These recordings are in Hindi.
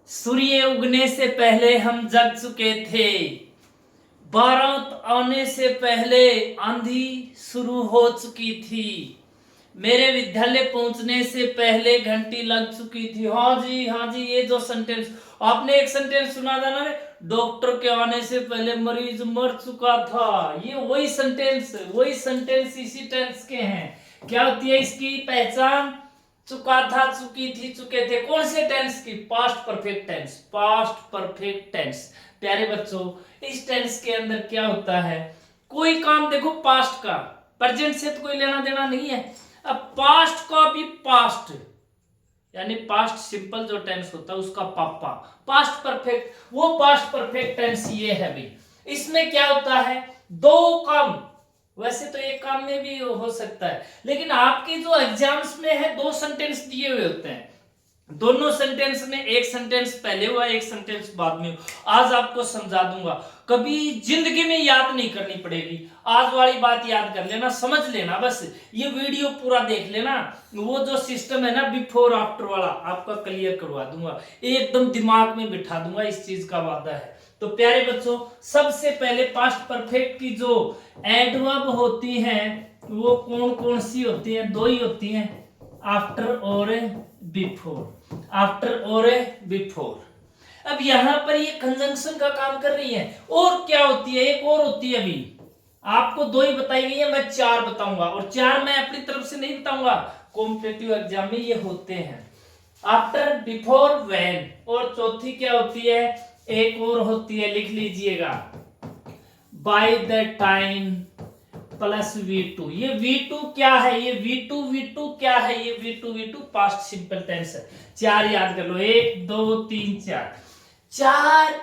सूर्य उगने से पहले हम जग चुके थे, बारात आने से पहले आंधी शुरू हो चुकी थी, मेरे विद्यालय पहुंचने से पहले घंटी लग चुकी थी। हाँ जी हाँ जी, ये जो सेंटेंस आपने एक सेंटेंस सुना था ना, डॉक्टर के आने से पहले मरीज मर चुका था, ये वही सेंटेंस इसी टेंस के हैं। क्या होती है इसकी पहचान? चुका था, चुकी थी, चुके थे। कौन से टेंस की? Past perfect tense. Past perfect tense. प्यारे बच्चों, इस टेंस के अंदर क्या होता है, कोई काम देखो पास्ट का, प्रेजेंट से तो कोई लेना देना नहीं है। अब पास्ट का भी पास्ट, यानी पास्ट सिंपल जो टेंस होता है उसका पापा, पास्ट परफेक्ट, वो पास्ट परफेक्ट टेंस ये है भाई। इसमें क्या होता है, दो काम, वैसे तो एक काम में भी हो सकता है, लेकिन आपके जो एग्जाम्स में है दो सेंटेंस दिए हुए होते हैं, दोनों सेंटेंस में एक सेंटेंस पहले हुआ, एक सेंटेंस बाद में। आज आपको समझा दूंगा, कभी जिंदगी में याद नहीं करनी पड़ेगी, आज वाली बात याद कर लेना, समझ लेना, बस ये वीडियो पूरा देख लेना। वो जो सिस्टम है ना बिफोर आफ्टर वाला, आपका क्लियर करवा दूंगा, एकदम दिमाग में बिठा दूंगा, इस चीज का वादा है। तो प्यारे बच्चों, सबसे पहले पास्ट परफेक्ट की जो एडवर्ब होती हैं वो कौन कौन सी होती हैं? दो ही होती हैं, आफ्टर और बिफोर। आफ्टर और बिफोर। अब यहां पर ये कंजंक्शन का काम कर रही है। और क्या होती है? एक और होती है, अभी आपको दो ही बताई गई है, मैं चार बताऊंगा, और चार मैं अपनी तरफ से नहीं बताऊंगा, कॉम्पिटिटिव एग्जाम में ये होते हैं। After, before, when. और चौथी क्या होती है? एक और होती है, लिख लीजिएगा, bye the time plus V2। ये V2 क्या है? ये V2 क्या है? ये V2 पास्ट सिंपल टेंस है। चार याद कर लो, 1 2 3 4, चार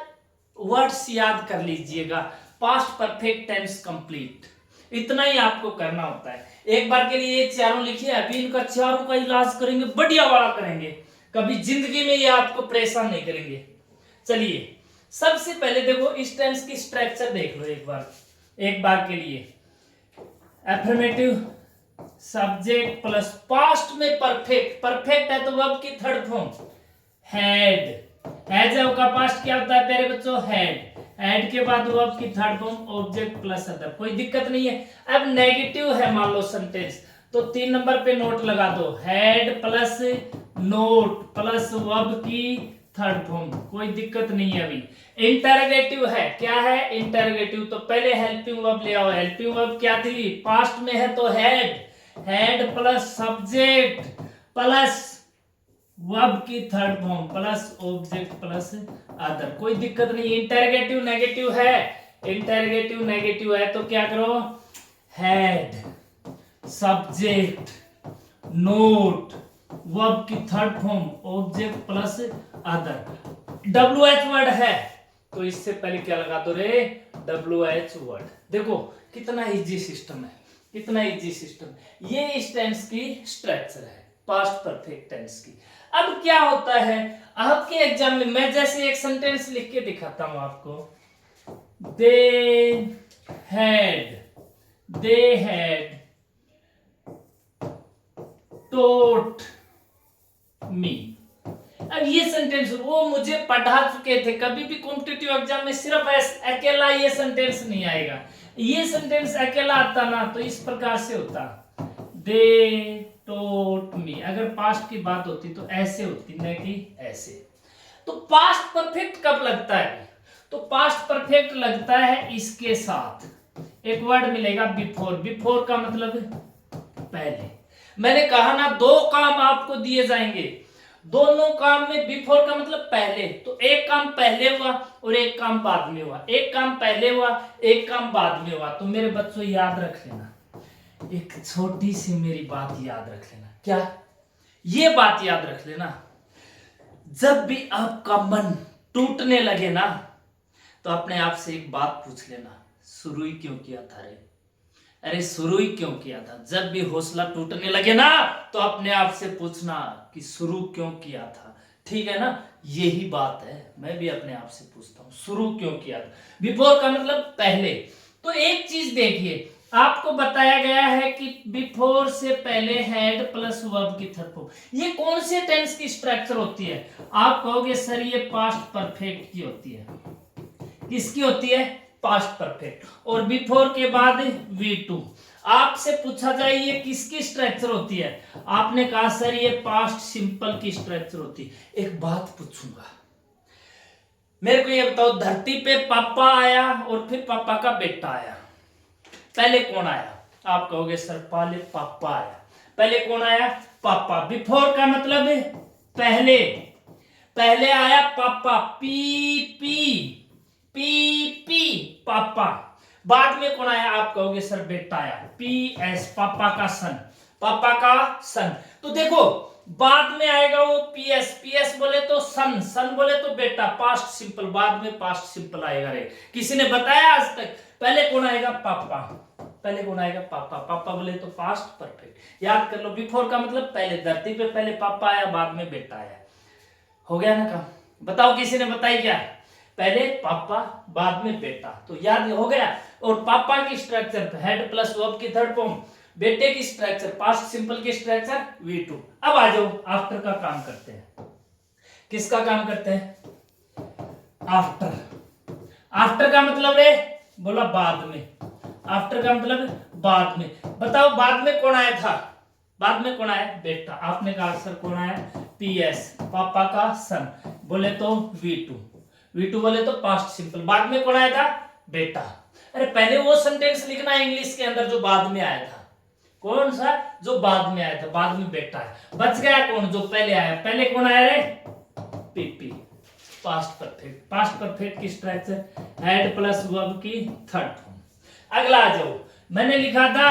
वर्ड्स याद कर लीजिएगा, पास्ट परफेक्ट टेंस कंप्लीट। इतना ही आपको करना होता है। एक बार के लिए ये चारों लिखिए, अभी इनका चारों का इलाज करेंगे, बढ़िया वाला करेंगे, कभी जिंदगी में ये आपको परेशान नहीं करेंगे। चलिए, सबसे पहले देखो इस टेंस की स्ट्रक्चर देख लो एक बार के लिए। एफर्मेटिव सब्जेक्ट प्लस पास्ट में परफेक्ट, परफेक्ट है तो वर्ब की थर्ड फॉर्म हैड। हैज का पास्ट क्या होता है प्यारे बच्चों? हैड। हैड के बाद वर्ब की third form object plus other, कोई दिक्कत नहीं है। अब नेगेटिव है मान लो सेंटेंस, तो 3 नंबर पे नोट लगा दो, had plus note plus verb की थर्ड फॉर्म, कोई दिक्कत नहीं है। अभी इंटरोगेटिव है, क्या है? इंटरोगेटिव, तो पहले हेल्पिंग वर्ब ले आओ। हेल्पिंग वर्ब क्या थी? पास्ट में है तो had, had plus subject plus verb की third form plus object plus other, कोई दिक्कत नहीं। इंटरोगेटिव नेगेटिव है, इंटरोगेटिव नेगेटिव है तो क्या करो, हैड सब्जेक्ट नोट वर्ब की third form object plus other. WH word है तो इससे पहले क्या लगा दो रे? WH word. देखो कितना इजी सिस्टम है, कितना इजी सिस्टम। ये इस टेंस की स्ट्रक्चर है, पास्ट परफेक्ट टेंस की। अब क्या होता है आपके एग्जाम में, मैं जैसे एक सेंटेंस लिख के दिखाता हूं आपको, दे हैड टोट मी। अब ये सेंटेंस वो मुझे पढ़ा चुके थे, कभी भी कॉम्पिटिटिव एग्जाम में सिर्फ अकेला ये सेंटेंस नहीं आएगा। ये सेंटेंस अकेला आता ना तो इस प्रकार से होता, दे टोट मी। अगर पास्ट की बात होती तो ऐसे होती, न कि ऐसे। तो पास्ट परफेक्ट कब लगता है? तो पास्ट परफेक्ट लगता है इसके साथ एक वर्ड मिलेगा बिफोर। बिफोर का मतलब पहले। मैंने कहा ना दो काम आपको दिए जाएंगे, दोनों काम में बिफोर का मतलब पहले, तो एक काम पहले हुआ और एक काम बाद में हुआ, एक काम पहले हुआ एक काम बाद में हुआ। तो मेरे बच्चों याद रख लेना, एक छोटी सी मेरी बात याद रख लेना। क्या? ये बात याद रख लेना, जब भी आपका मन टूटने लगे ना तो अपने आप से एक बात पूछ लेना, शुरू ही क्यों किया था रे? अरे शुरू ही क्यों किया था? जब भी हौसला टूटने लगे ना तो अपने आप से पूछना कि शुरू क्यों किया था। ठीक है ना? यही बात है, मैं भी अपने आप से पूछता हूं, शुरू क्यों किया था। बिफोर का मतलब पहले। तो एक चीज देखिए, आपको बताया गया है कि बिफोर से पहले हैड प्लस वर्ब की थर्ड फॉर्म। ये कौन से टेंस की स्ट्रक्चर होती है? आप कहोगे सर ये पास्ट परफेक्ट की होती है। किसकी होती है? Past perfect. और बिफोर के बाद V2। आपसे पूछा जाए ये किसकी स्ट्रक्चर होती है? आपने कहा सर ये पास्ट सिंपल की स्ट्रक्चर होती है। एक बात पूछूंगा, मेरे को ये बताओ, धरती पे पापा आया और फिर पापा का बेटा आया, पहले कौन आया? आप कहोगे सर पहले पापा आया। पहले कौन आया? पापा। बिफोर का मतलब है पहले। पहले आया पापा, पी पी पी पी पापा। बाद में कौन आया? आप कहोगे सर बेटा आया, पी एस पापा का सन। पापा का सन। तो देखो बाद में आएगा वो पीएस। पीएस बोले तो सन, सन बोले तो बेटा, पास्ट सिंपल। बाद में पास्ट सिंपल आएगा रे। किसी ने बताया आज तक? पहले कौन आएगा? पापा। पहले कौन आएगा? पापा। पापा बोले तो पास्ट परफेक्ट। याद कर लो, बिफोर का मतलब पहले, धरती पे पहले पापा आया, बाद में बेटा आया। हो गया ना काम? बताओ किसी ने बताई क्या? पहले पापा बाद में बेटा, तो याद हो गया। और पापा की स्ट्रक्चर हेड प्लस वर्ब की थर्ड फॉर्म, बेटे की स्ट्रक्चर पास्ट सिंपल की स्ट्रक्चर V2। अब आ जाओ आफ्टर का काम करते हैं। किसका काम करते हैं? आफ्टर। आफ्टर का मतलब रे बोला बाद में। आफ्टर का मतलब बाद में। बताओ बाद में कौन आया था? बाद में कौन आया? बेटा। आपने कहा सर कौन आया? पीएस पापा का सन, बोले तो V2। V2 बोले तो पास्ट सिंपल। बाद में कौन आया था? बेटा। अरे पहले वो सेंटेंस लिखना है इंग्लिश के अंदर जो बाद में आया था। कौन सा? जो बाद में आया था। बाद में बेटा है। बच गया कौन? जो पहले आया। पहले कौन आया रे? PP. Past perfect. Past perfect की स्ट्रक्चर हेड प्लस वर्ब की थर्ड फॉर्म। अगला आ जाओ, मैंने लिखा था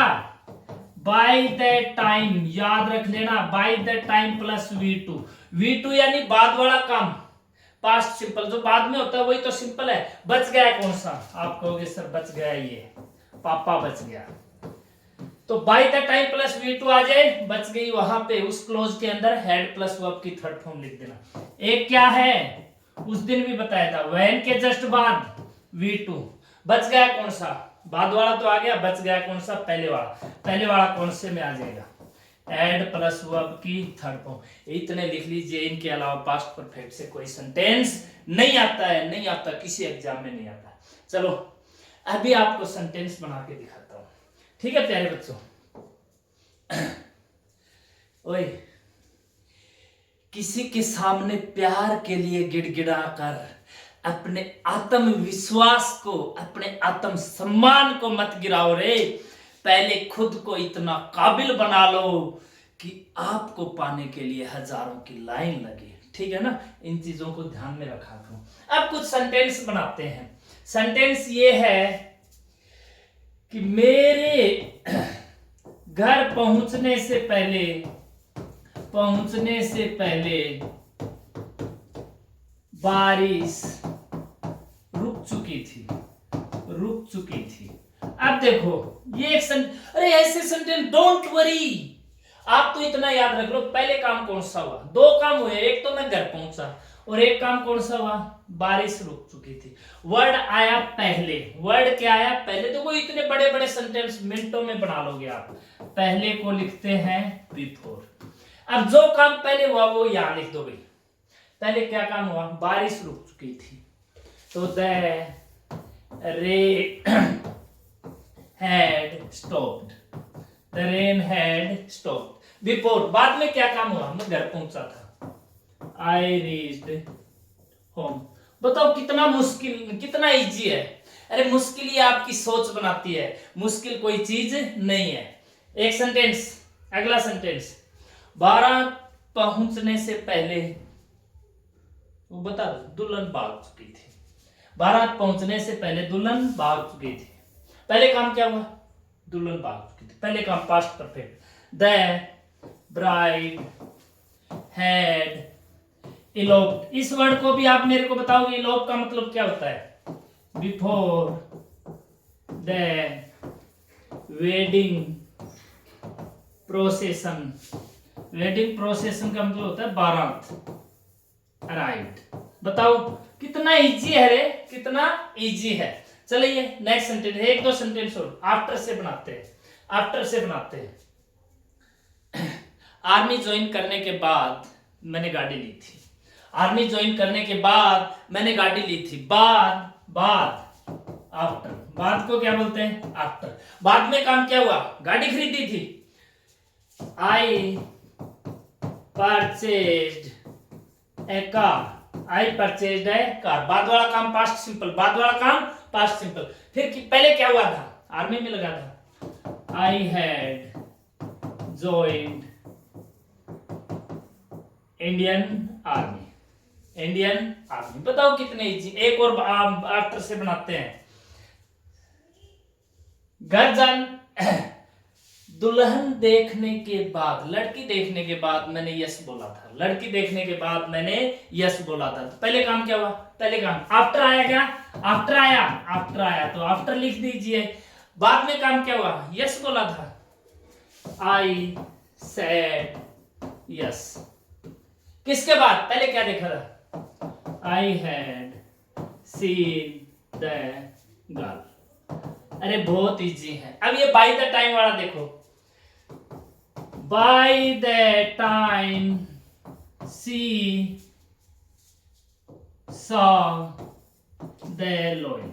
बाय द टाइम, याद रख लेना, bye the time plus V2। V2 यानी बाद वाला काम, पास्ट सिंपल। जो बाद में होता है वही तो सिंपल है। बच गया कौन सा? आप कहोगे सर बच गया ये पापा बच गया। तो bye the time plus V2 आ जाए, बच गई वहां पे उस क्लोज के अंदर हेड प्लस वर्ब की थर्ड फॉर्म लिख देना। एक क्या है? उस दिन भी बताया था व्हेन के जस्ट बाद V2। बच गया कौन सा? बाद वाला तो आ गया, बच गया कौन सा? पहले वाला। पहले वाला कौन से में आ जाएगा? एड प्लस वर्ब की थर्ड फॉर्म। इतने लिख लीजिए, इनके अलावा पास्ट परफेक्ट से कोई सेंटेंस नहीं आता है। नहीं आता, किसी एग्जाम में नहीं आता। चलो अभी आपको सेंटेंस बना के दिखाता हूं, ठीक है प्यारे बच्चों? ओए, किसी के सामने प्यार के लिए गिड़गिड़ा कर अपने आत्मविश्वास को, अपने आत्म सम्मान को मत गिराओ रे। पहले खुद को इतना काबिल बना लो कि आपको पाने के लिए हजारों की लाइन लगे। ठीक है ना? इन चीजों को ध्यान में रखा करो। अब कुछ सेंटेंस बनाते हैं। सेंटेंस ये है कि मेरे घर पहुंचने से पहले बारिश रुक चुकी थी। अब देखो ये एक अरे ऐसे सेंटेंस, डोंट वरी। आप तो इतना याद रख लो, पहले काम कौन सा हुआ? दो काम हुए, एक तो मैं घर पहुंचा और एक काम कौन सा हुआ? बारिश रुक चुकी थी। वर्ड आया पहले। वर्ड क्या आया? पहले। तो वो इतने बड़े बड़े सेंटेंस मिनटों में बना लोगे आप। पहले को लिखते हैं बिफोर। अब जो काम पहले हुआ वो यहां लिख दो भाई। पहले क्या काम हुआ? बारिश रुक चुकी थी, तो the rain had stopped। The rain had stopped। Before, बाद में क्या काम हुआ? मैं घर पहुंचा था। I reached home। बताओ कितना मुश्किल, कितना इजी है। अरे मुश्किल ये आपकी सोच बनाती है, मुश्किल कोई चीज नहीं है। एक सेंटेंस, अगला सेंटेंस, बारात पहुंचने से पहले, वो बता दो, दुल्हन भाग चुकी थी। बारात पहुंचने से पहले दुल्हन भाग चुकी थी। पहले काम क्या हुआ? दुल्हन भाग चुकी थी। पहले काम past perfect. The bride had eloped. इस वर्ड को भी आप मेरे को बताओगे, इलोप का मतलब क्या होता है? Before the wedding procession. Wedding procession का मतलब होता है बारात। राइट। बताओ कितना इजी है रे, कितना इजी है। चलिए नेक्स्ट सेंटेंस, एक दो सेंटेंस और आफ्टर से बनाते हैं, आफ्टर से बनाते हैं। आर्मी ज्वाइन करने के बाद मैंने गाड़ी ली थी, आर्मी ज्वाइन करने के बाद मैंने गाड़ी ली थी। बाद, बाद, आफ्टर, बाद को क्या बोलते हैं? आफ्टर। बाद में काम क्या हुआ? गाड़ी खरीदी थी। आई परचेज्ड ए कार, आई परचेज्ड ए कार। बाद वाला काम पास्ट सिंपल, बाद वाला काम पास्ट सिंपल। फिर पहले क्या हुआ था? आर्मी में लगा था। I had joined Indian army, Indian army. बताओ कितने इजी। एक और आफ्टर से बनाते हैं। घर जान दुल्हन देखने के बाद, लड़की देखने के बाद मैंने यस बोला था, लड़की देखने के बाद मैंने यस बोला था। तो पहले काम क्या हुआ? पहले काम आफ्टर आया क्या? आफ्टर आया, आफ्टर आया तो आफ्टर लिख दीजिए। बाद में काम क्या हुआ? यस बोला था। I said yes. किसके बाद? पहले क्या देखा था? I had seen the girl. अरे बहुत इजी है। अब ये बाय द टाइम वाला देखो। By the time she saw the lion.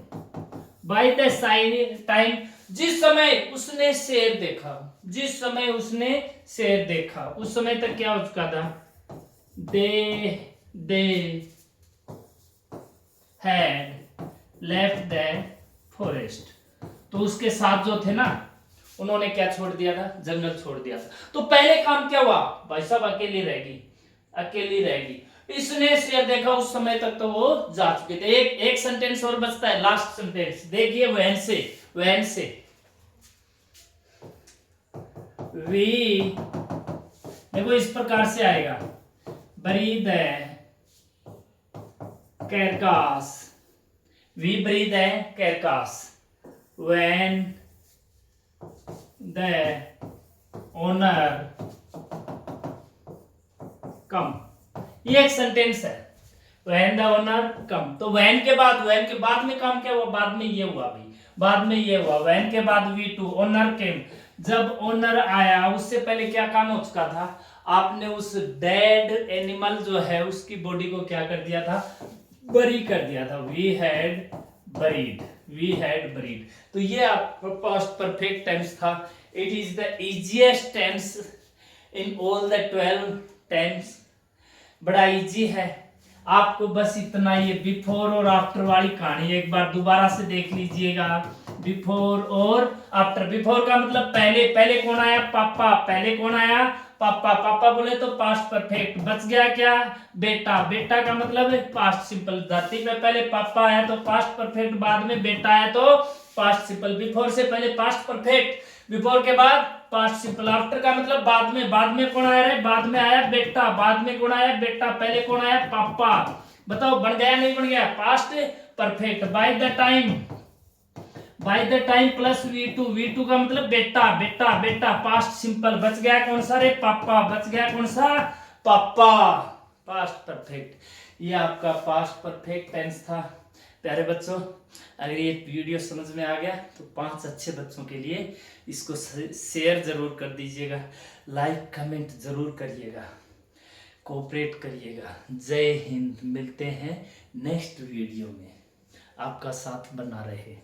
By the time, जिस समय उसने शेर देखा, जिस समय उसने शेर देखा, उस समय तक क्या हो चुका था? They had left the forest. तो उसके साथ जो थे ना, उन्होंने क्या छोड़ दिया था? जंगल छोड़ दिया था। तो पहले काम क्या हुआ? भाई साहब अकेली रहेगी, अकेली रहेगी। इसने शेर देखा, उस समय तक तो वो जा चुके थे। एक सेंटेंस और बचता है, लास्ट सेंटेंस देखिए। वैन से, वैन से वी, देखो इस प्रकार से आएगा। bury the carcass, we bury the carcass when the owner come। ये एक सेंटेंस है। when the owner come, तो when के बाद में काम क्या हुआ? बाद में ये हुआ भाई, बाद में ये हुआ। when के बाद V2 owner came। जब ओनर आया, उससे पहले क्या काम हो चुका था? आपने उस डेड एनिमल जो है उसकी बॉडी को क्या कर दिया था? बरी कर दिया था। We had buried, we had buried. तो ये आपका पास्ट परफेक्ट टेंस था। It is the easiest tense in all the 12 tense. बड़ा इजी है। आपको बस इतना, ये बिफोर और आफ्टर वाली कहानी एक बार दोबारा से देख लीजिएगा। बिफोर और आफ्टर। बिफोर का मतलब पहले, पहले कौन आया? पापा। पहले कौन आया? पापा। पापा बोले तो पास्ट परफेक्ट। बच गया क्या? बेटा। बेटा का मतलब है पास्ट सिंपल। धरती पे पहले पापा आया तो पास्ट परफेक्ट, बाद में बेटा आया तो पास्ट सिंपल। बिफोर से पहले पास्ट परफेक्ट, बिफोर के बाद पास्ट सिंपल। आफ्टर का मतलब बाद में। बाद में कौन आया रे? बाद में आया बेटा। बाद में कौन आया? बेटा। पहले कौन आया? पापा। बताओ बन गया नहीं बन गया? Past perfect. Bye the time, bye the time plus V2। V2 का मतलब बेटा, बेटा, बेटा। Past simple. बच गया कौन सा रे? पापा। बच गया कौन सा? पापा। Past perfect. ये आपका पास्ट परफेक्ट टेंस था। प्यारे बच्चों, अगर ये वीडियो समझ में आ गया तो 5 अच्छे बच्चों के लिए इसको शेयर जरूर कर दीजिएगा, लाइक कमेंट जरूर करिएगा, कोऑपरेट करिएगा। जय हिंद। मिलते हैं नेक्स्ट वीडियो में। आपका साथ बना रहे।